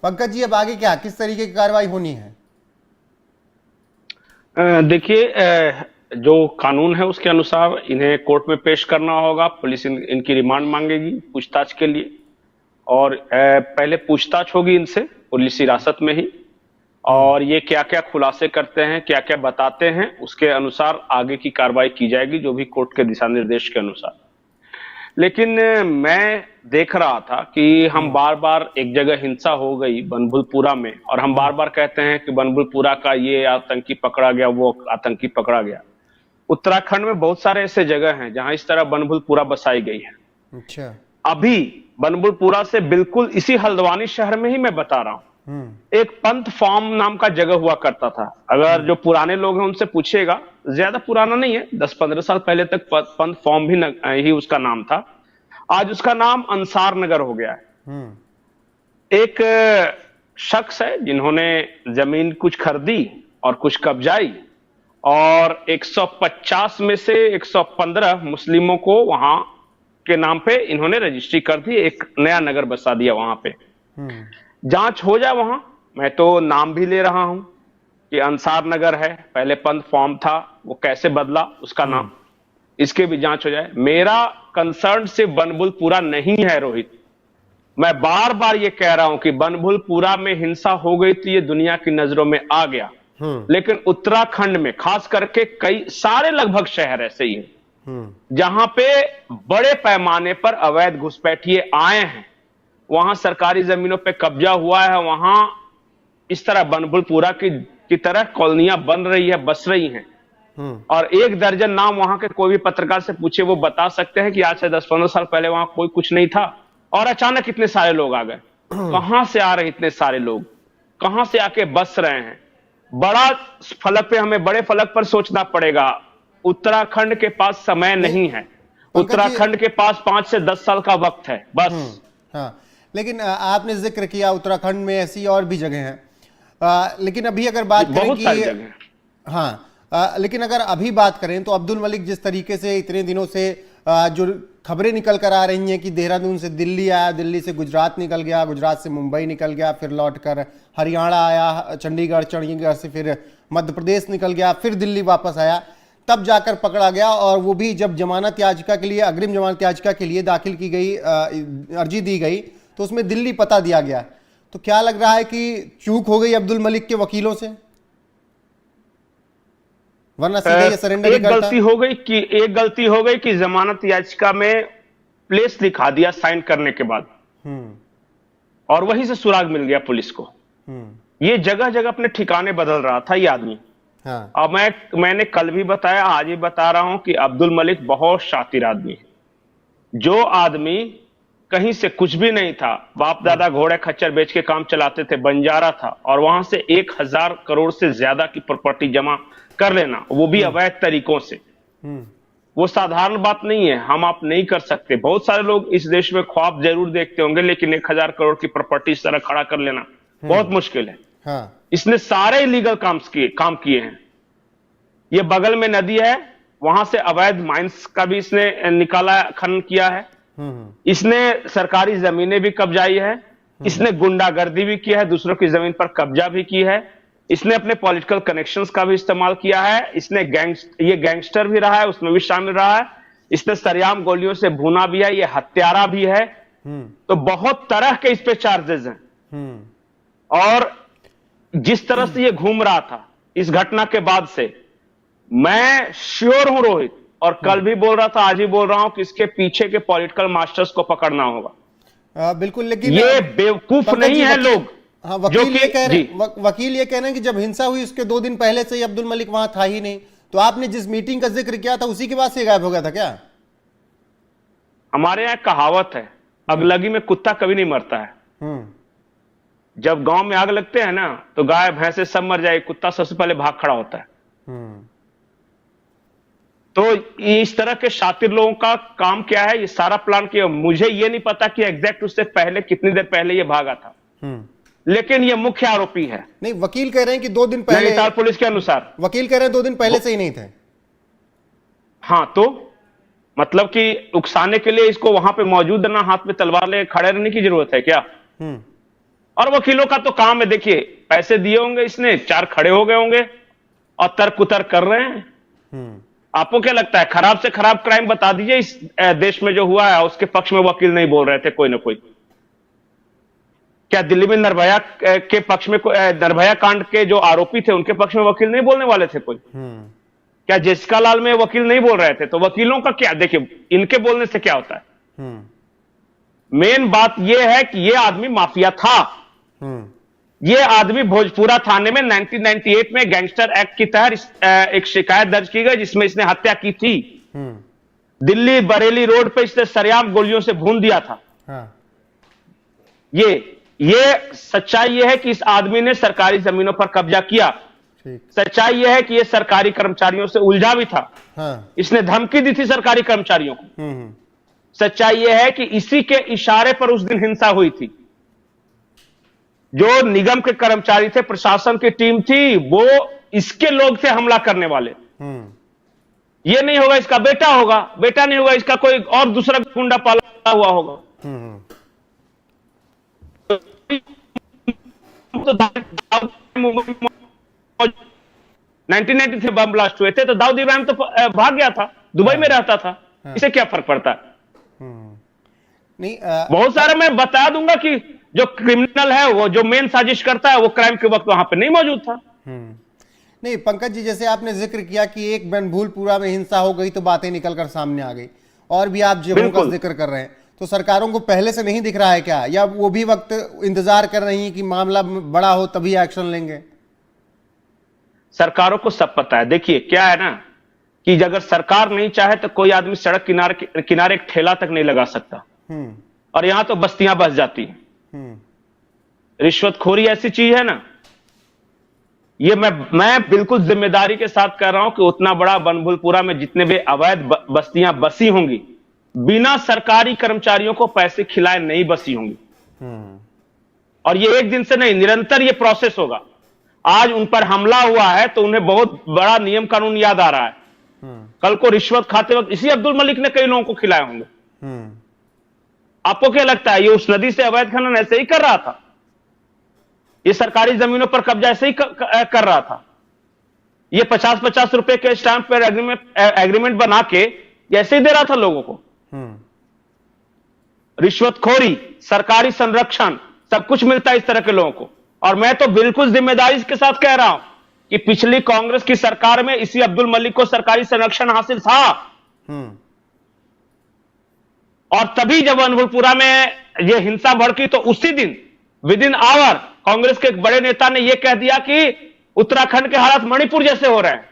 पंकज जी, अब आगे क्या, किस तरीके की कार्रवाई होनी है? देखिए, जो कानून है उसके अनुसार इन्हें कोर्ट में पेश करना होगा। पुलिस इनकी रिमांड मांगेगी पूछताछ के लिए, और पहले पूछताछ होगी इनसे पुलिस हिरासत में ही, और ये क्या क्या खुलासे करते हैं, क्या क्या बताते हैं, उसके अनुसार आगे की कार्रवाई की जाएगी, जो भी कोर्ट के दिशा निर्देश के अनुसार। लेकिन मैं देख रहा था कि हम बार बार, एक जगह हिंसा हो गई बनभूलपुरा में, और हम बार बार कहते हैं कि बनभूलपुरा का ये आतंकी पकड़ा गया, वो आतंकी पकड़ा गया। उत्तराखंड में बहुत सारे ऐसे जगह हैं जहां इस तरह बनभूलपुरा बसाई गई है। अच्छा। अभी बनभूलपुरा से बिल्कुल इसी हल्द्वानी शहर में ही मैं बता रहा हूं, एक पंथ फार्म नाम का जगह हुआ करता था। अगर जो पुराने लोग हैं उनसे पूछिएगा, ज्यादा पुराना नहीं है, 10-15 साल पहले तक पंथ फार्म भी ही उसका नाम था। आज उसका नाम अंसार नगर हो गया है। एक शख्स है जिन्होंने जमीन कुछ खरीदी और कुछ कब्जाई, और 150 में से 115 मुस्लिमों को वहां के नाम पे इन्होंने रजिस्ट्री कर दी, एक नया नगर बसा दिया वहां पे। जांच हो जाए वहां, मैं तो नाम भी ले रहा हूं कि अंसार नगर है, पहले पंथ फार्म था, वो कैसे बदला उसका नाम, इसके भी जांच हो जाए। मेरा कंसर्न सिर्फ बनभूलपुरा नहीं है रोहित, मैं बार बार ये कह रहा हूं कि बनभूलपुरा में हिंसा हो गई थी, ये दुनिया की नजरों में आ गया, लेकिन उत्तराखंड में खास करके कई सारे लगभग शहर ऐसे ही हैं जहां पे बड़े पैमाने पर अवैध घुसपैठिए आए हैं, वहां सरकारी जमीनों पे कब्जा हुआ है, वहां इस तरह बनभूलपुरा की तरह कॉलोनियां बन रही है, बस रही हैं। और 1 दर्जन नाम वहां के कोई भी पत्रकार से पूछे, वो बता सकते हैं कि आज से 10-15 साल पहले वहां कोई कुछ नहीं था, और अचानक इतने सारे लोग आ गए। कहां से आ रहे इतने सारे लोग, कहां से आके बस रहे हैं? बड़ा फलक पे, हमें बड़े फलक पर सोचना पड़ेगा। उत्तराखंड के पास समय नहीं है, उत्तराखंड के पास 5 से 10 साल का वक्त है बस। हाँ, लेकिन आपने जिक्र किया उत्तराखंड में ऐसी और भी जगह हैं, लेकिन अभी अगर बात करें कि हाँ, लेकिन अगर अभी बात करें तो अब्दुल मलिक जिस तरीके से इतने दिनों से जो खबरें निकल कर आ रही हैं कि देहरादून से दिल्ली आया, दिल्ली से गुजरात निकल गया, गुजरात से मुंबई निकल गया, फिर लौटकर हरियाणा आया, चंडीगढ़, चंडीगढ़ से फिर मध्य प्रदेश निकल गया, फिर दिल्ली वापस आया, तब जाकर पकड़ा गया, और वो भी जब जमानत याचिका के लिए, अग्रिम जमानत याचिका के लिए दाखिल की गई, अर्जी दी गई, तो उसमें दिल्ली पता दिया गया। तो क्या लग रहा है कि चूक हो गई अब्दुल मलिक के वकीलों से, वरना सीधे ये सरेंडर एक गलती हो गई कि जमानत याचिका में प्लेस दिखा दिया साइन करने के बाद, और वहीं से सुराग मिल गया पुलिस को। ये जगह जगह अपने ठिकाने बदल रहा था ये आदमी। हाँ। अब मैंने कल भी बताया, आज भी बता रहा हूं कि अब्दुल मलिक बहुत शातिर आदमी है। जो आदमी कहीं से कुछ भी नहीं था, बाप दादा घोड़े खच्चर बेच के काम चलाते थे, बंजारा था, और वहां से 1000 करोड़ से ज्यादा की प्रॉपर्टी जमा कर लेना, वो भी अवैध तरीकों से, वो साधारण बात नहीं है। हम आप नहीं कर सकते। बहुत सारे लोग इस देश में ख्वाब जरूर देखते होंगे, लेकिन 1000 करोड़ की प्रॉपर्टी इस तरह खड़ा कर लेना बहुत मुश्किल है। हाँ। इसने सारे इलीगल काम किए हैं। ये बगल में नदी है, वहां से अवैध माइंस का भी इसने निकाला, खनन किया है। इसने सरकारी जमीनें भी कब्जाई है, इसने गुंडागर्दी भी किया है, दूसरों की जमीन पर कब्जा भी की है, इसने अपने पॉलिटिकल कनेक्शंस का भी इस्तेमाल किया है, इसने ये गैंगस्टर भी रहा है, उसमें भी शामिल रहा है, इसने सरेआम गोलियों से भूना भी है, ये हत्यारा भी है। तो बहुत तरह के इस पे चार्जेस हैं। और जिस तरह से ये घूम रहा था इस घटना के बाद से, मैं श्योर हूं रोहित, और कल भी बोल रहा था, आज भी बोल रहा हूं कि इसके पीछे के पॉलिटिकल मास्टर्स को पकड़ना होगा। बिल्कुल, लेकिन ये बेवकूफ नहीं है लोग। हाँ, वकील ये कह रहे हैं कि जब हिंसा हुई उसके 2 दिन पहले से ही अब्दुल मलिक वहां था ही नहीं, तो आपने जिस मीटिंग का जिक्र किया था उसी के बाद से गायब हो गया था क्या? हमारे यहाँ कहावत है, अगलगी में कुत्ता कभी नहीं मरता है। जब गांव में आग लगते हैं ना, तो गाय भैंसे सब मर जाए, कुत्ता सबसे पहले भाग खड़ा होता है। तो इस तरह के शातिर लोगों का काम क्या है, ये सारा प्लान किया। मुझे ये नहीं पता कि एग्जैक्ट उससे पहले कितनी देर पहले ये भागा था, लेकिन ये मुख्य आरोपी है। नहीं, वकील कह रहे हैं कि 2 दिन पहले, नैनीताल पुलिस के अनुसार वकील कह रहे हैं 2 दिन पहले से ही नहीं थे। हाँ, तो मतलब कि उकसाने के लिए इसको वहां पे मौजूद रहना, हाथ में तलवार ले खड़े रहने की जरूरत है क्या? और वकीलों का तो काम है, देखिए पैसे दिए होंगे इसने, चार खड़े हो गए होंगे और तर्क उतर्क कर रहे हैं। आपको क्या लगता है, खराब से खराब क्राइम बता दीजिए इस देश में जो हुआ है, उसके पक्ष में वकील नहीं बोल रहे थे कोई ना कोई? क्या दिल्ली में निर्भया के पक्ष में, निर्भया कांड के जो आरोपी थे उनके पक्ष में वकील नहीं बोलने वाले थे कोई? क्या जेसिका लाल में वकील नहीं बोल रहे थे? तो वकीलों का क्या, देखिए इनके बोलने से क्या होता है? मेन बात यह है कि यह आदमी माफिया था। यह आदमी भोजपुरा थाने में 1998 में गैंगस्टर एक्ट के तहत एक शिकायत दर्ज की गई जिसमें इसने हत्या की थी। दिल्ली बरेली रोड पे इसने सरेआम गोलियों से भून दिया था। ये सच्चाई यह है कि इस आदमी ने सरकारी जमीनों पर कब्जा किया। सच्चाई यह है कि यह सरकारी कर्मचारियों से उलझा भी था। इसने धमकी दी थी सरकारी कर्मचारियों को। सच्चाई यह है कि इसी के इशारे पर उस दिन हिंसा हुई थी। जो निगम के कर्मचारी थे, प्रशासन की टीम थी, वो इसके लोग थे हमला करने वाले। ये नहीं होगा इसका बेटा होगा, बेटा नहीं होगा इसका कोई और दूसरा गुंडा पाला हुआ होगा। तो 1993 बम ब्लास्ट हुए थे तो दाऊद इब्राहिम तो भाग गया था, दुबई में रहता था। इसे क्या फर्क पड़ता है? नहीं, बहुत सारे मैं बता दूंगा कि जो क्रिमिनल है, वो जो मेन साजिश करता है, वो क्राइम के वक्त वहां पे नहीं मौजूद था। नहीं पंकज जी, जैसे आपने जिक्र किया कि एक बनभूलपुरा में हिंसा हो गई तो बातें निकलकर सामने आ गई, और भी आप जगहों का जिक्र कर रहे हैं, तो सरकारों को पहले से नहीं दिख रहा है क्या, या वो भी वक्त इंतजार कर रही है कि मामला बड़ा हो तभी एक्शन लेंगे? सरकारों को सब पता है। देखिए क्या है ना कि अगर सरकार नहीं चाहे तो कोई आदमी सड़क किनारे एक ठेला तक नहीं लगा सकता, और यहां तो बस्तियां बस जाती हैं। रिश्वतखोरी ऐसी चीज है ना, ये मैं बिल्कुल जिम्मेदारी के साथ कह रहा हूं कि उतना बड़ा बनभूलपुरा में जितने भी अवैध बस्तियां बसी होंगी, बिना सरकारी कर्मचारियों को पैसे खिलाए नहीं बसी होंगी। और ये एक दिन से नहीं, निरंतर ये प्रोसेस होगा। आज उन पर हमला हुआ है तो उन्हें बहुत बड़ा नियम कानून याद आ रहा है। कल को रिश्वत खाते वक्त इसी अब्दुल मलिक ने कई लोगों को खिलाए होंगे। आपको क्या लगता है ये उस नदी से अवैध खनन ऐसे ही कर रहा था? ये सरकारी जमीनों पर कब्जा ऐसे ही कर रहा था? ये 50-50 रुपए के स्टैंप पर एग्रीमेंट बना के ऐसे ही दे रहा था लोगों को? रिश्वतखोरी, सरकारी संरक्षण, सब कुछ मिलता है इस तरह के लोगों को। और मैं तो बिल्कुल जिम्मेदारी के साथ कह रहा हूं कि पिछली कांग्रेस की सरकार में इसी अब्दुल मलिक को सरकारी संरक्षण हासिल था। और तभी जब बनभूलपुरा में यह हिंसा भड़की तो उसी दिन विद इन आवर कांग्रेस के एक बड़े नेता ने यह कह दिया कि उत्तराखंड के हालात मणिपुर जैसे हो रहे हैं।